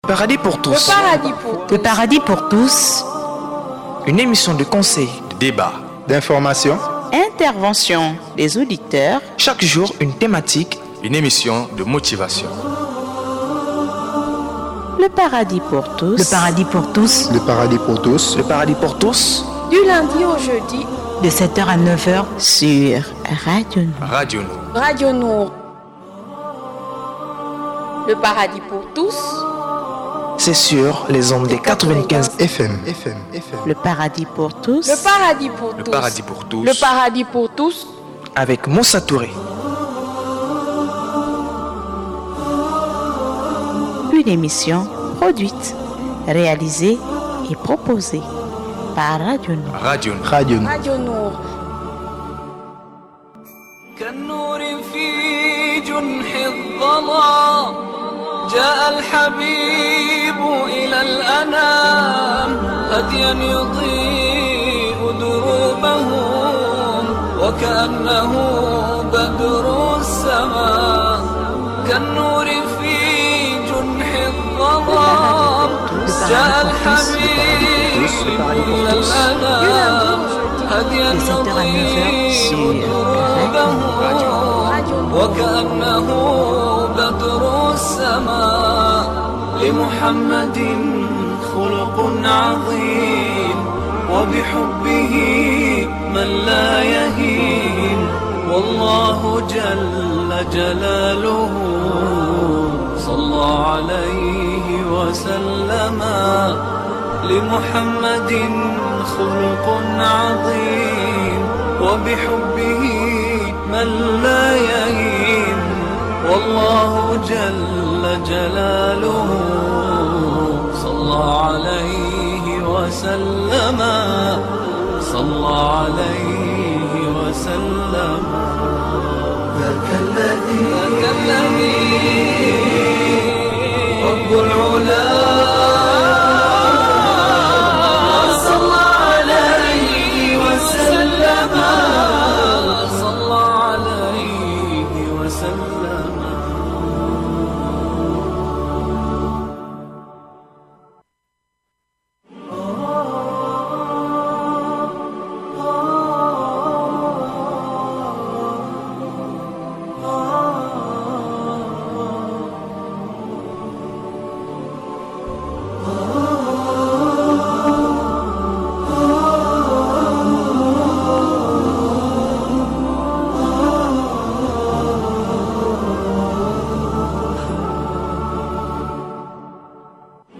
paradis pour tous. Le paradis pour tous. Le paradis pour tous. Une émission de conseil, de débat, d'information, intervention des auditeurs. Chaque jour, une thématique. Une émission de motivation. Le paradis pour tous. Le paradis pour tous. le paradis pour tous, Le paradis pour tous. Du lundi au jeudi. De 7h à 9h sur Radio Nour. Radio Nour. Radio Nour. Le paradis pour tous. C'est sur les ondes des 95 FM. Le paradis pour tous. Le paradis pour Le tous. paradis pour tous. Le paradis pour tous. avec Moussa Touré. Une émission produite, réalisée et proposée par Radio Nour. Radio Nour. Radio Nour. Radio Nour. كالنور في جنح الظلام جاء الحبيب إلى الأنام هديا يضيء دروبهم وكأنه بدر السماء كالنور في جنح الظلام جاء الحبيب إلى الأنام هديا يضيء دروبهم وكأنه بدر السماء لمحمد خلق عظيم وبحبه من لا يهين والله جل جلاله صلى عليه وسلم لمحمد خلق عظيم وبحبه من لا يهين والله جل جلاله صلى عليه وسلم صلى عليه وسلم ذاك الذي رب العلا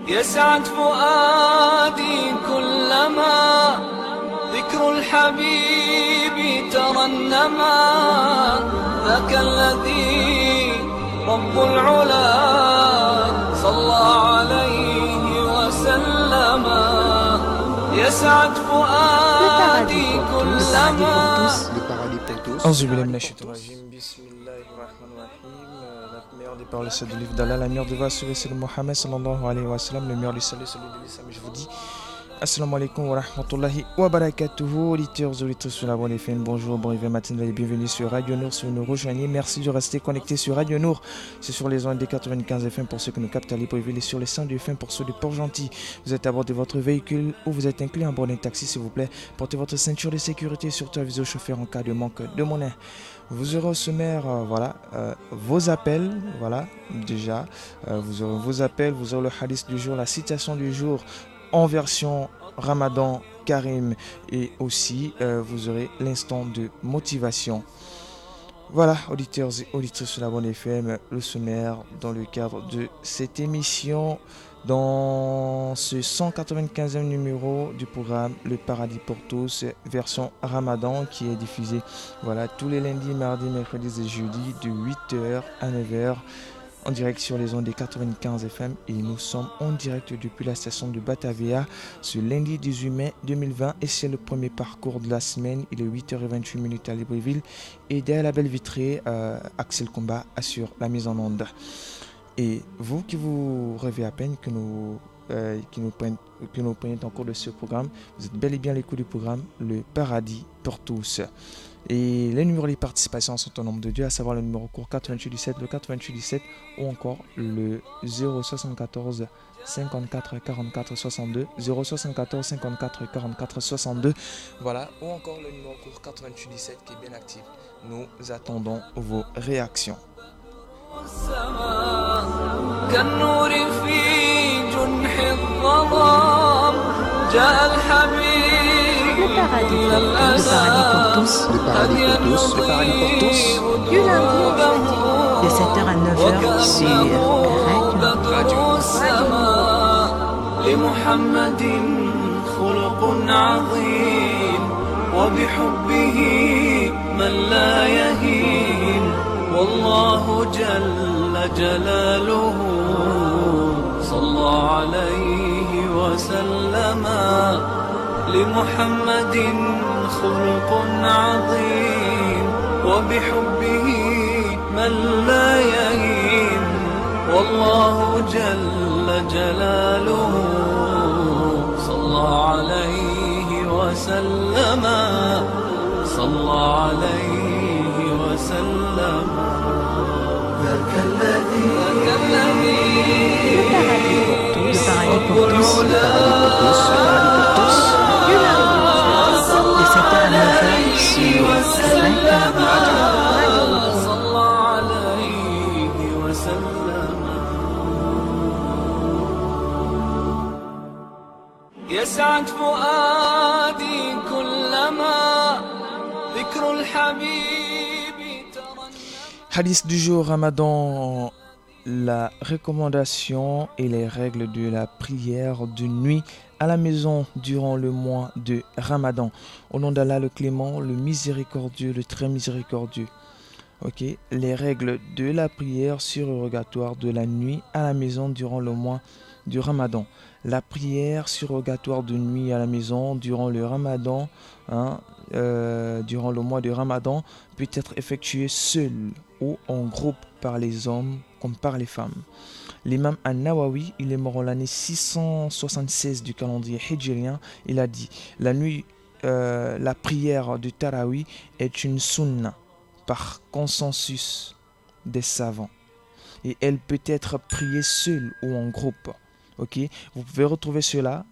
يسعد فؤادي كلما ذكر الحبيب ترنما ذاك الذي رب العلا صلى عليه وسلم يسعد فؤادي كلما أعوذ بالله من الشيطان الرجيم بسم الله الرحمن الرحيم. La meilleure des paroles c'est du livre d'Allah, la meilleure devoir sauver c'est le Mohammed sallallahu alayhi wa sallam, le meilleur du salut celui de l'islam. Je vous dis assalamu alaikum wa rahmatullahi wa barakatuhu. Auditeurs et auditrices sur la bonne FM, bonjour, bon réveil matin et bienvenue sur Radio Nour. Si vous nous rejoignez, merci de rester connectés sur Radio Nour. C'est sur les ondes des 95 FM pour ceux qui nous captent à Libreville et sur les 102 FM pour ceux de Port-Gentil. Vous êtes à bord de votre véhicule ou vous êtes inclus à bord d'un taxi, s'il vous plaît. Portez votre ceinture de sécurité et surtout avisez au chauffeur en cas de manque de monnaie. Vous aurez au sommaire, vos appels, déjà. Vous aurez vos appels, vous aurez le hadith du jour, la citation du jour en version Ramadan Karim et aussi vous aurez l'instant de motivation. Voilà, auditeurs et auditrices sur la bonne FM, le sommaire dans le cadre de cette émission. Dans ce 195e numéro du programme Le Paradis pour tous, version Ramadan qui est diffusé tous les lundis, mardis, mercredis et jeudis de 8h à 9h en direct sur les ondes des 95 FM et nous sommes en direct depuis la station de Batavia ce lundi 18 mai 2020 et c'est le premier parcours de la semaine. Il est 8h28 à Libreville et derrière la belle vitrée, Axel Combat assure la mise en onde. Et vous qui vous rêvez à peine que nous qui nous prennent en cours de ce programme. Vous êtes bel et bien à l'écoute du programme Le Paradis pour tous. Et les numéros de participation sont au nombre de 2, à savoir le numéro court 8817, le 8817 ou encore le 074 54 44 62, 074 54 44 62. Voilà, ou encore le numéro court 8817 qui est bien actif. Nous attendons vos réactions. كالنور في جنح الظلام جاء الحبيب Le paradis pour tous. Le paradis pour tous. Le paradis pour tous. Du lundi au jeudi. De 7h à 9h sur Radio. السماء لمحمد خلق عظيم وبحبه من لا يهين والله جل جلاله صلى عليه وسلم لمحمد خلق عظيم وبحبه من لا يهين والله جل جلاله صلى عليه وسلم صلى عليه وسلم ذاك الذي Le paradis pour tous. De 7h à 9h sur Radio. صلى عليه وسلم يسعد فؤادي كلما ذكر الحبيب ترنم. Hadith du jour Ramadan, la recommandation et les règles de la prière de nuit à la maison durant le mois de Ramadan. Au nom d'Allah le clément, le miséricordieux, le très miséricordieux. Ok, les règles de la prière surrogatoire de la nuit à la maison durant le mois du Ramadan. La prière surrogatoire de nuit à la maison durant le Ramadan, durant le mois de Ramadan, peut être effectuée seule ou en groupe par les hommes comme par les femmes. L'imam An-Nawawi, il est mort en l'année 676 du calendrier hijrien. Il a dit: la nuit, la prière de Tarawih est une sunna par consensus des savants et elle peut être priée seule ou en groupe. Ok, vous pouvez retrouver cela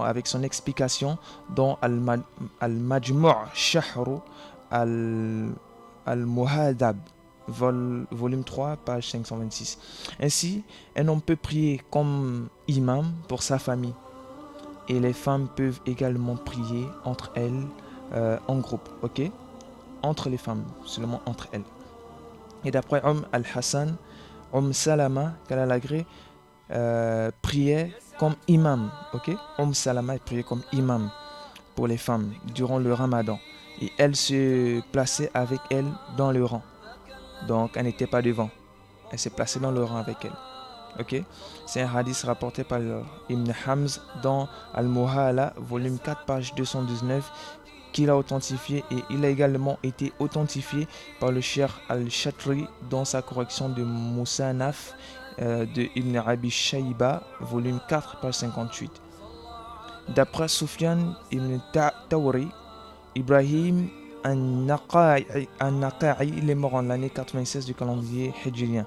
avec son explication dans Al-Majmu' Shahru Al-Muhadab, volume 3, page 526. Ainsi, un homme peut prier comme imam pour sa famille et les femmes peuvent également prier entre elles en groupe. Ok, entre les femmes, seulement entre elles. Et d'après Al-Hassan, Salama, qu'Allah l'agrée, priait comme imam. Ok, Salama priait comme imam pour les femmes durant le Ramadan et elle se plaçait avec elle dans le rang. Donc elle n'était pas devant, elle s'est placée dans le rang avec elle. Ok, c'est un hadith rapporté par Ibn Hamz dans Al-Muhala, volume 4, page 219, qu'il a authentifié, et il a également été authentifié par le Cheikh Al-Shatri dans sa correction de Musannaf de Ibn Abi Shayba, volume 4, page 58. D'après Sufyan ibn Tawri, Ibrahim An-Naqa'i, il est mort en l'année 96 du calendrier hijrien,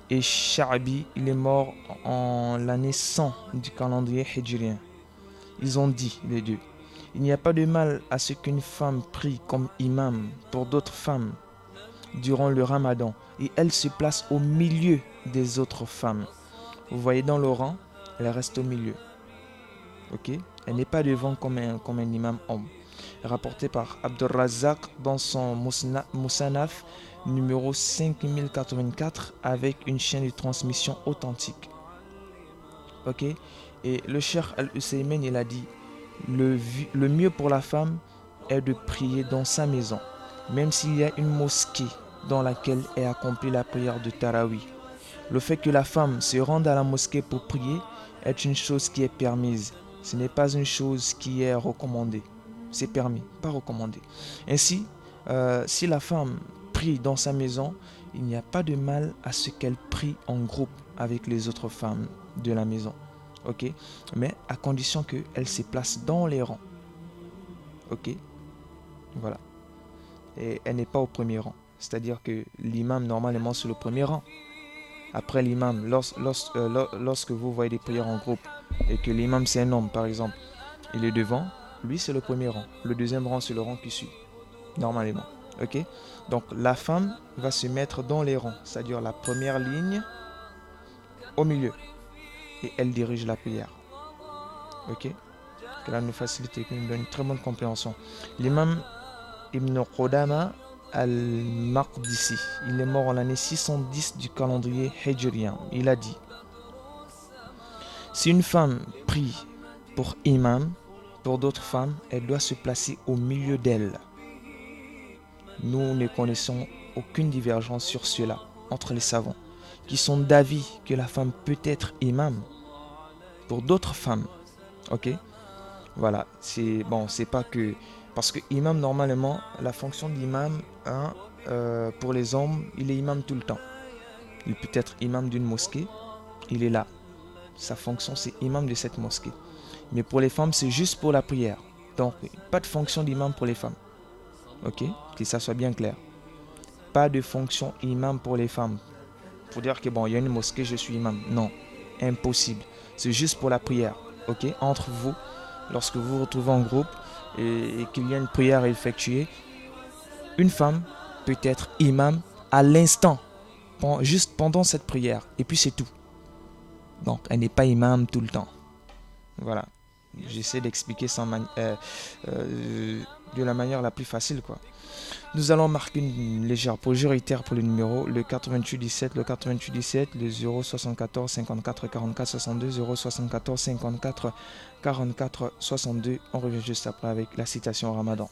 et Sha'bi, il est mort en l'année 100 du calendrier hijrien. Ils ont dit, les deux: il n'y a pas de mal à ce qu'une femme prie comme imam pour d'autres femmes durant le Ramadan et elle se place au milieu des autres femmes. Vous voyez dans le rang, elle reste au milieu. Ok, elle n'est pas devant comme un imam homme. Rapporté par Abdur Razzaq dans son Musannaf numéro 5084 avec une chaîne de transmission authentique. Ok, et le Cheikh Al-Husaymin, il a dit: le mieux pour la femme est de prier dans sa maison, même s'il y a une mosquée dans laquelle est accomplie la prière de Tarawih. Le fait que la femme se rende à la mosquée pour prier est une chose qui est permise. Ce n'est pas une chose qui est recommandée. C'est permis, pas recommandé. Ainsi, si la femme prie dans sa maison, il n'y a pas de mal à ce qu'elle prie en groupe avec les autres femmes de la maison. ok, mais à condition qu'elle se place dans les rangs, ok, voilà, et elle n'est pas au premier rang, c'est-à-dire que l'imam normalement c'est le premier rang. Après l'imam, lorsque vous voyez des prières en groupe et que l'imam c'est un homme par exemple, il est devant, lui c'est le premier rang, le deuxième rang c'est le rang qui suit, normalement, ok. Donc la femme va se mettre dans les rangs, c'est-à-dire la première ligne au milieu, et elle dirige la prière, ok. Que là nous facilite et que nous donne une très bonne compréhension. L'imam Ibn Qudama al-Maqdisi, il est mort en l'année 610 du calendrier hijrien. Il a dit: si une femme prie pour imam, pour d'autres femmes, elle doit se placer au milieu d'elle. Nous ne connaissons aucune divergence sur cela entre les savants, qui sont d'avis que la femme peut être imam pour d'autres femmes. Ok, voilà, c'est bon, c'est pas que parce que imam normalement, la fonction d'imam, pour les hommes, il est imam tout le temps. Il peut être imam d'une mosquée, il est là. Sa fonction c'est imam de cette mosquée. Mais pour les femmes, c'est juste pour la prière. Donc, pas de fonction d'imam pour les femmes. Ok, que ça soit bien clair. Pas de fonction imam pour les femmes. Pour dire que bon, il y a une mosquée, je suis imam. Non, impossible. C'est juste pour la prière. Ok, entre vous, lorsque vous vous retrouvez en groupe et qu'il y a une prière à effectuer, une femme peut être imam à l'instant, juste pendant cette prière. Et puis c'est tout. Donc, elle n'est pas imam tout le temps. Voilà. J'essaie d'expliquer de la manière la plus facile, quoi. Nous allons marquer une légère pause prioritaire pour le numéro, le 8817, le 8817, le 074 54 44 62, 074 54 44 62. On revient juste après avec la citation Ramadan.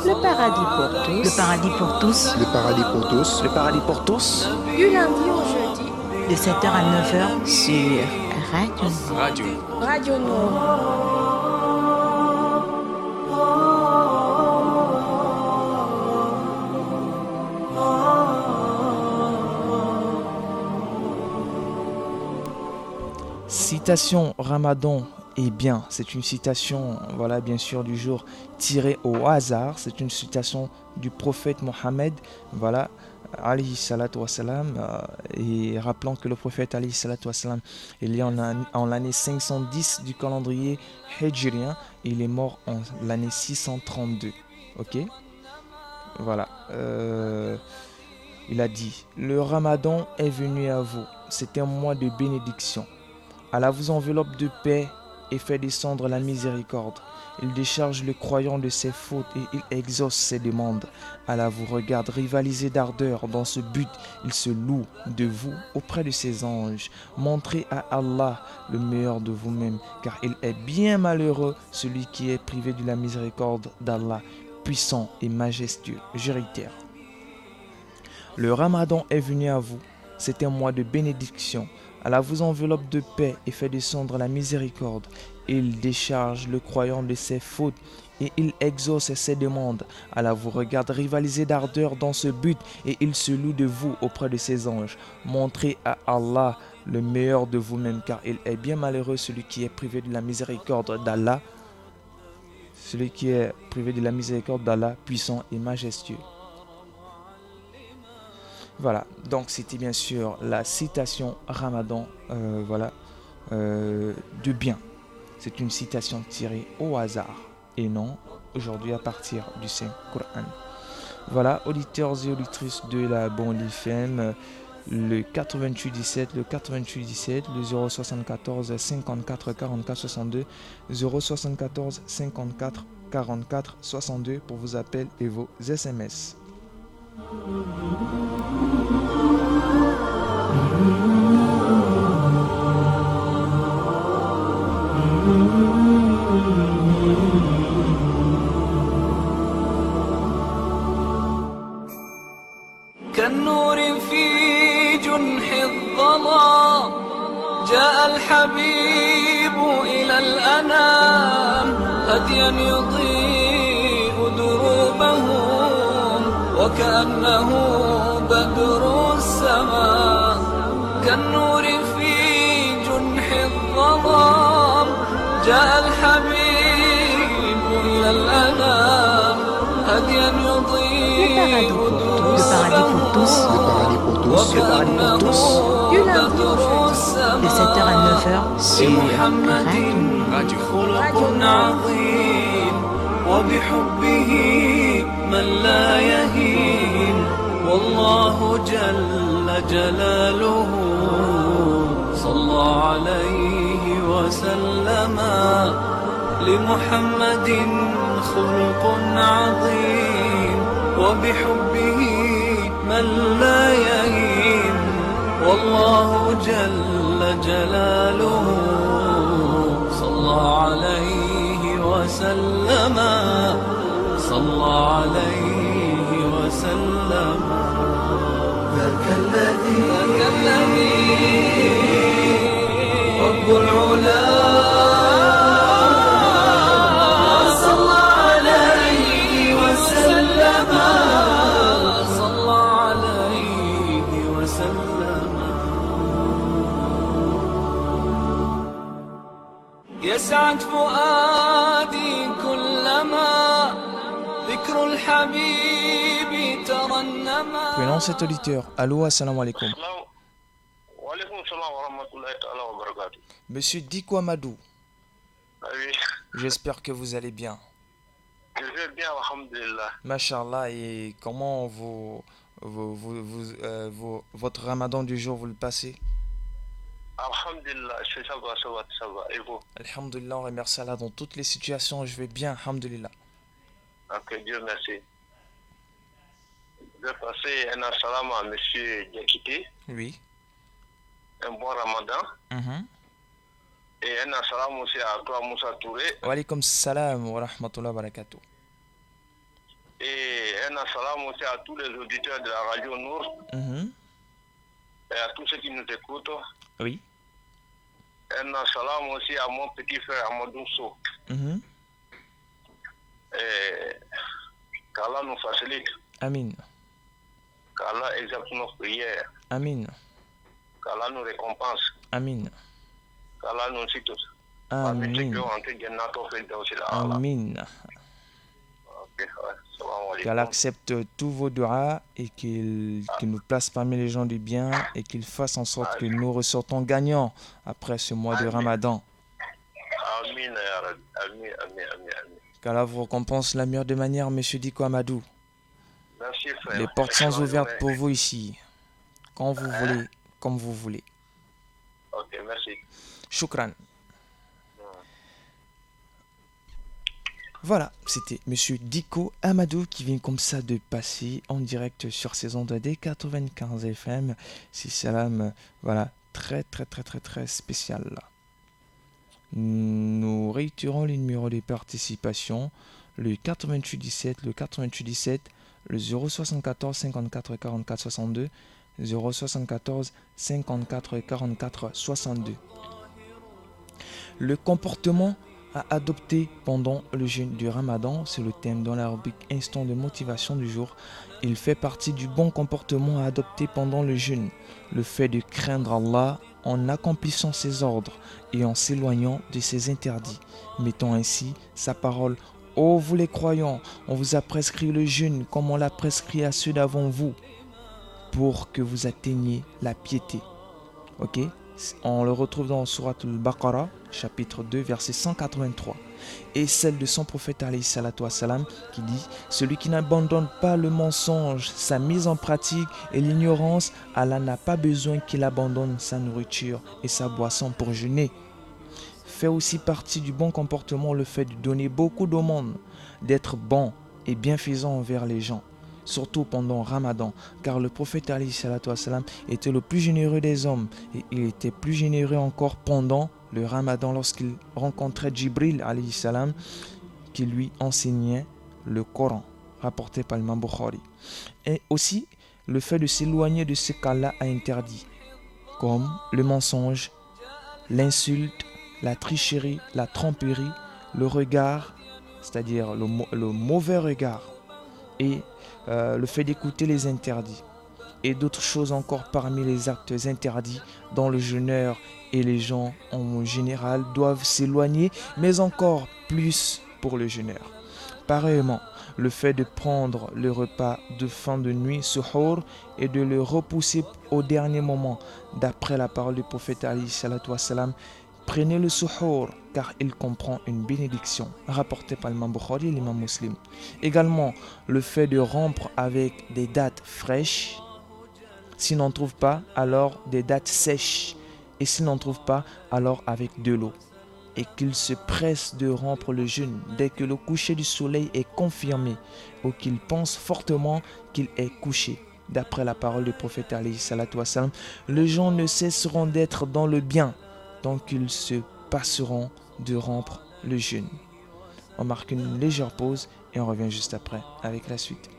Le paradis pour tous. Le paradis pour tous. Le paradis pour tous. Le paradis pour tous. Du lundi au jeudi. De 7h à 9h sur Radio. Radio Nord. Citation Ramadan. Eh bien, c'est une citation, voilà, bien sûr, du jour tirée au hasard. C'est une citation du prophète Mohammed, voilà, alayhi salatu wassalam. Et rappelons que le prophète, alayhi salatu wassalam, il est en l'année 510 du calendrier hijrien. Il est mort en l'année 632. Ok, voilà. Il a dit: le Ramadan est venu à vous. C'est un mois de bénédiction. Allah vous enveloppe de paix et fait descendre la miséricorde. Il décharge le croyant de ses fautes et il exauce ses demandes. Allah vous regarde rivaliser d'ardeur dans ce but. Il se loue de vous auprès de ses anges. Montrez à Allah le meilleur de vous-même, car il est bien malheureux celui qui est privé de la miséricorde d'Allah, puissant et majestueux. Je réitère. Le Ramadan est venu à vous. C'est un mois de bénédiction. Allah vous enveloppe de paix et fait descendre la miséricorde. Il décharge le croyant de ses fautes et il exauce ses demandes. Allah vous regarde rivaliser d'ardeur dans ce but et il se loue de vous auprès de ses anges. Montrez à Allah le meilleur de vous-même, car il est bien malheureux celui qui est privé de la miséricorde d'Allah. Celui qui est privé de la miséricorde d'Allah, puissant et majestueux. Voilà, donc c'était bien sûr la citation Ramadan, de bien. C'est une citation tirée au hasard et non aujourd'hui à partir du Saint-Coran. Voilà, auditeurs et auditrices de la Bande FM, le 8817, le 8817, le 074 54 44 62, 074 54 44 62 pour vos appels et vos SMS. كالنور في جنح الظلام جاء الحبيب إلى الأنام هديا يضيء دروبهم وكأنه بدر السماء كالنور في جنح الظلام جاء الحبيب إلى الأنام هديا يضيء دروبهم وكأنه بدر De 7h à 9h sur لمحمد Radio. خلق عظيم وبحبه من لا يهين والله جل جلاله صلى عليه وسلم لمحمد خلق عظيم وبحبه من لا يهين والله جل جلاله صلى عليه وسلم صلى عليه وسلم ذاك الذي رب العلا صلى عليه وسلم صلى عليه وسلم يسعد فؤادي كلما ذكر الحبيب ترنما. Prenons cet auditeur. Allô, assalamu alaikum. Wa alaikum salam wa rahmatullahi ta'ala wa barakatuh. Monsieur Diko Amadou, Oui, j'espère que vous allez bien. je vais bien, alhamdulillah. Mashallah, et comment votre ramadan du jour, vous le passez? Alhamdulillah, ça va. Et vous? Alhamdulillah, on remercie Allah dans toutes les situations, je vais bien, alhamdulillah. Ok, Dieu merci. Je vais passer un assalam à monsieur Diakité, Oui. un bon ramadan. Et un assalam aussi à toi, Moussa Touré. Wa alaykum salam wa rahmatullahi wa barakatuh. Et un assalam aussi à tous les auditeurs de la radio Nour et à tous ceux qui nous écoutent. Oui. Un assalam aussi à mon petit frère Amadou Sow. Et qu'Allah nous facilite, Amin. qu'Allah exauce nos prières, Amin. qu'Allah nous récompense, Amin. qu'Allah nous cite parmi ceux qui Amin. ont entré Jannat al-Firdaus ila Allah. Amin. Ok, ouais, salam alaikum. Qu'Allah accepte tous vos du'as et qu'il nous place parmi les gens du bien et qu'il fasse en sorte que nous ressortons gagnants après ce mois de Ramadan. Amin, ya Rabbi. Amin, amin, amin, amin. Qu'Allah vous récompense la meilleure des manières, Monsieur Diko Amadou. Merci, frère. Les portes sont Excellente ouvertes journée. pour vous ici. Quand vous voulez, comme vous voulez. Ok, merci. Shukran. Voilà, c'était Monsieur Diko Amadou qui vient comme ça de passer en direct sur ses ondes des 95 FM. C'est salam, voilà, très spécial là. Nous réitérons les numéros de participation, le 88 17, le 88 17, le 074 54 44 62, 074 54 44 62. Le comportement à adopter pendant le jeûne du Ramadan, c'est le thème dans la rubrique Instant de motivation du jour. Il fait partie du bon comportement à adopter pendant le jeûne, le fait de craindre Allah en accomplissant ses ordres et en s'éloignant de ses interdits, mettant ainsi sa parole. Ô vous les croyants, on vous a prescrit le jeûne comme on l'a prescrit à ceux d'avant vous, pour que vous atteigniez la piété. Ok? On le retrouve dans Surat al-Baqarah, chapitre 2, verset 183. Et celle de son prophète alayhi salatu wassalam, qui dit: celui qui n'abandonne pas le mensonge, sa mise en pratique et l'ignorance, Allah n'a pas besoin qu'il abandonne sa nourriture et sa boisson pour jeûner. Fait aussi partie du bon comportement le fait de donner beaucoup d'aumônes, d'être bon et bienfaisant envers les gens, surtout pendant Ramadan, car le prophète alayhi salatu wassalam était le plus généreux des hommes et il était plus généreux encore pendant le Ramadan lorsqu'il rencontrait Jibril alayhi salam qui lui enseignait le Coran, rapporté par l'imam Bukhari. Et aussi le fait de s'éloigner de ce qu'Allah a interdit, comme le mensonge, l'insulte, la tricherie, la tromperie, le regard, c'est-à-dire le mauvais regard et le fait d'écouter les interdits et d'autres choses encore parmi les actes interdits dont le jeûneur et les gens en général doivent s'éloigner, mais encore plus pour le jeûneur. Pareillement, le fait de prendre le repas de fin de nuit, suhour, et de le repousser au dernier moment, d'après la parole du prophète alayhi salatu wassalam, prenez le suhour car il comprend une bénédiction, rapporté par l'imam Bukhari et l'imam Muslim. Également, le fait de rompre avec des dattes fraîches, s'il n'en trouve pas, alors des dattes sèches, et s'il n'en trouve pas, alors avec de l'eau. Et qu'il se presse de rompre le jeûne dès que le coucher du soleil est confirmé ou qu'il pense fortement qu'il est couché. D'après la parole du prophète alayhi salatu wassalam, les gens ne cesseront d'être dans le bien tant qu'ils se passeront de rompre le jeûne. On marque une légère pause et on revient juste après avec la suite.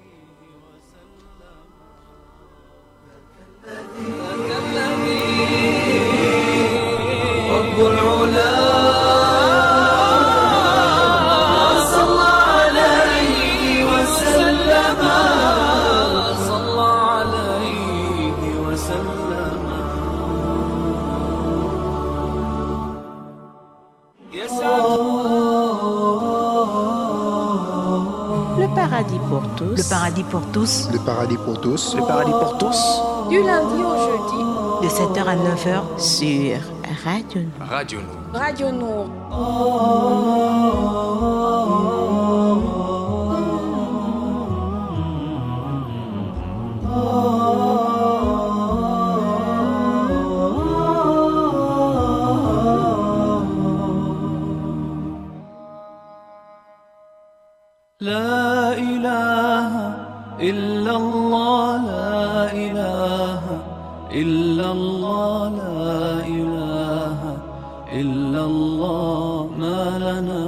Le paradis pour tous. Le paradis pour tous. Le paradis pour tous. Le paradis pour tous. Du lundi au jeudi. De 7h à 9h sur Radio Nour. Radio Nour. Radio Nour. لا إله إلا الله لا إله إلا الله لا إله إلا الله ما لنا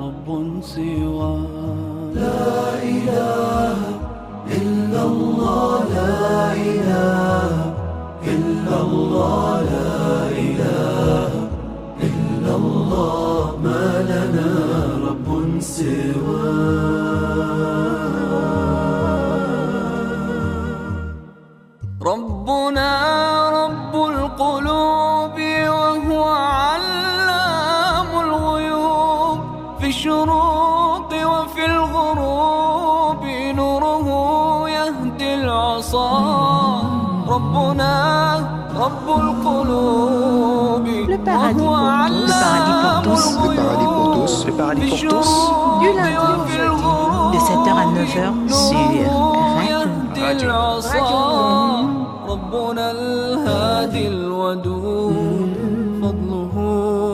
رب سوى لا إله إلا الله لا إله إلا الله لا إله إلا الله ما لنا رب سوى ربنا رب القلوب وهو علام الغيوب في الشروق وفي الغروب نوره يهدي العصا ربنا رب القلوب وهو علام الغيوب Le paradis في pour tous. الشروق Du lundi au وفي jeudi. الغروب De 7h à 9h sur يهدي العصا ربنا الهادي الودود فضله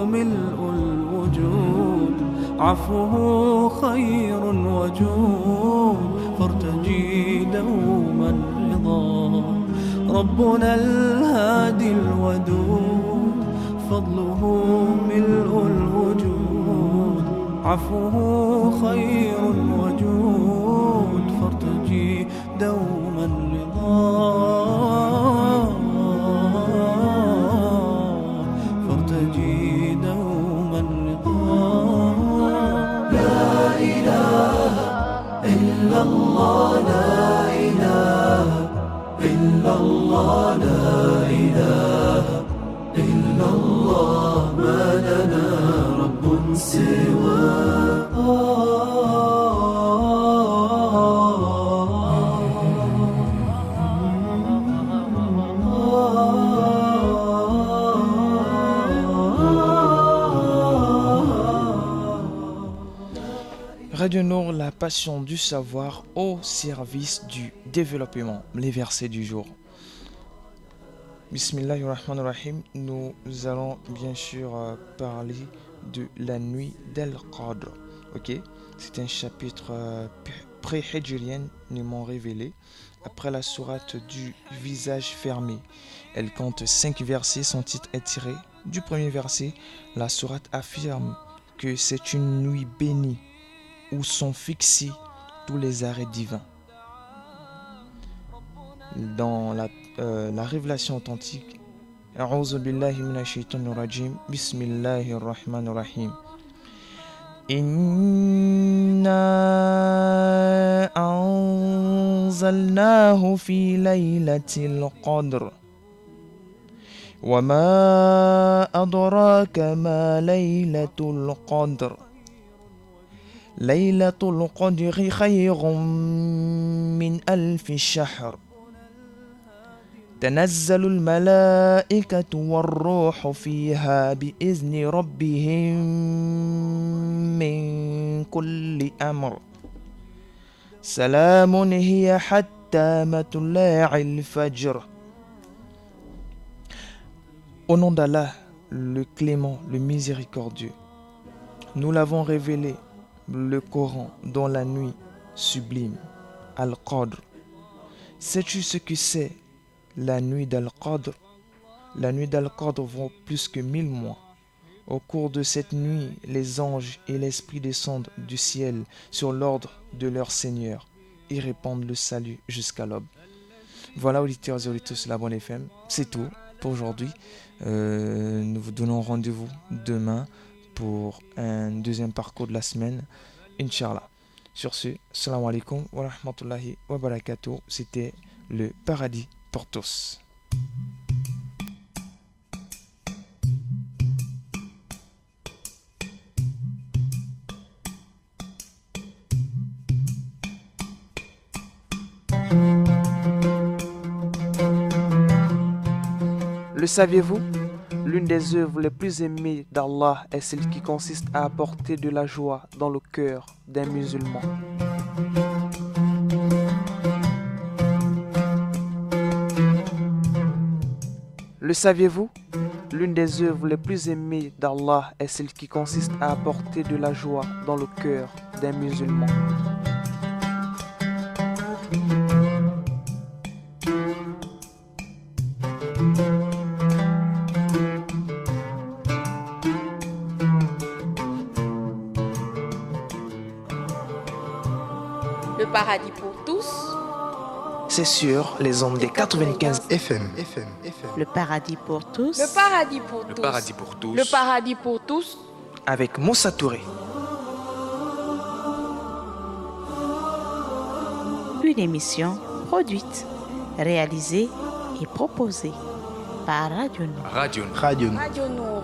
ملء الوجود عفوه خير وجود فارتجي دوما رضا ربنا الهادي الودود فضله ملء الوجود عفوه خير وجود فارتجي دوما رضا فارتجي دوما رضا لا إله إلا الله لا إله إلا الله لا إله إلا الله ما لنا رب Radio Nour, la passion du savoir au service du développement. Les versets du jour. Bismillahirrahmanirrahim. Nous allons bien sûr parler de la nuit d'Al-Qadr. Ok, c'est un chapitre pré-hijriennement révélé après la sourate du visage fermé. Elle compte 5 versets. Son titre est tiré du premier verset. La sourate affirme que c'est une nuit bénie où sont fixés tous les arrêts divins. Dans la révélation authentique, A'udhu billahi minash shaitanir rajim, Bismillahir rahmanir rahim. Inna أنزلناه في ليلة القدر وما أدراك ما ليلة القدر ليلة القدر خير من 1000 شهر تنزل الملائكة والروح فيها بإذن ربهم من كل أمر سلام هي حتى مطلع الفجر. Au nom d'Allah, le clément, le miséricordieux, nous l'avons révélé, le Coran, dans la nuit sublime, Al-Qadr. Sais-tu ce que c'est la nuit d'Al-Qadr? La nuit d'Al-Qadr vaut plus que 1000 mois. Au cours de cette nuit, les anges et l'esprit descendent du ciel sur l'ordre de leur Seigneur et répandent le salut jusqu'à l'aube. Voilà, auditeurs et auditrices de la Bonne FM, c'est tout pour aujourd'hui. Nous vous donnons rendez-vous demain pour un deuxième parcours de la semaine, Inch'Allah. Sur ce, salam alaikum wa rahmatullahi wa barakatuh. C'était le paradis pour tous. Le saviez-vous? L'une des œuvres les plus aimées d'Allah est celle qui consiste à apporter de la joie dans le cœur d'un musulman. Le saviez-vous? L'une des œuvres les plus aimées d'Allah est celle qui consiste à apporter de la joie dans le cœur d'un musulman. Le paradis pour tous. C'est sur les ondes des 95 FM. Le paradis pour tous. Le paradis pour tous. Le paradis pour tous. Le paradis pour tous. avec Moussa Touré. Une émission produite, réalisée et proposée par Radio Nour. Radio Nour. Radio Nour. Radio Nour,